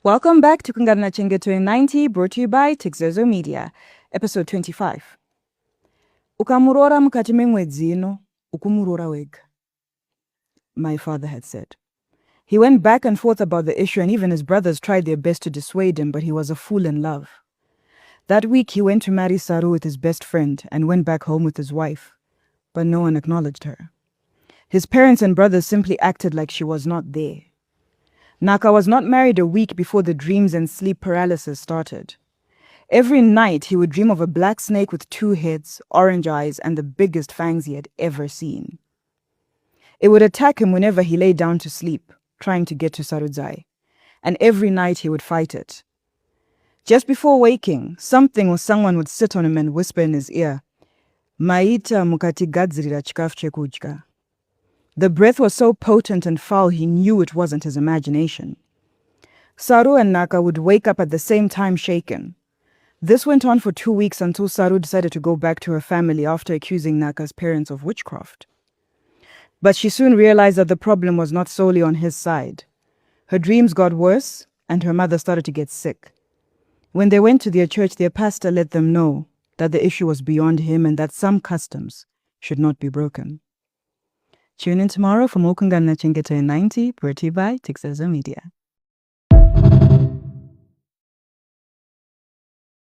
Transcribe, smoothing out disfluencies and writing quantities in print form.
Welcome back to Kungana Chengeto 90, brought to you by Tixezo Media, episode 25. Ukamurora mukati memwedzi ino, ukumurora wega, my father had said. He went back and forth about the issue, and even his brothers tried their best to dissuade him, but he was a fool in love. That week he went to marry Saru with his best friend and went back home with his wife, but no one acknowledged her. His parents and brothers simply acted like she was not there. Naka was not married a week before the dreams and sleep paralysis started. Every night he would dream of a black snake with 2 heads, orange eyes, and the biggest fangs he had ever seen. It would attack him whenever he lay down to sleep, trying to get to Sarudzai, and every night he would fight it. Just before waking, something or someone would sit on him and whisper in his ear, "Maita mukatigadzirira chikafu chekudya." The breath was so potent and foul he knew it wasn't his imagination. Saru and Naka would wake up at the same time shaken. This went on for 2 weeks until Saru decided to go back to her family after accusing Naka's parents of witchcraft. But she soon realized that the problem was not solely on his side. Her dreams got worse and her mother started to get sick. When they went to their church, their pastor let them know that the issue was beyond him and that some customs should not be broken. Tune in tomorrow for more Kungana Chengeto 90, brought to you by Tixezo Media.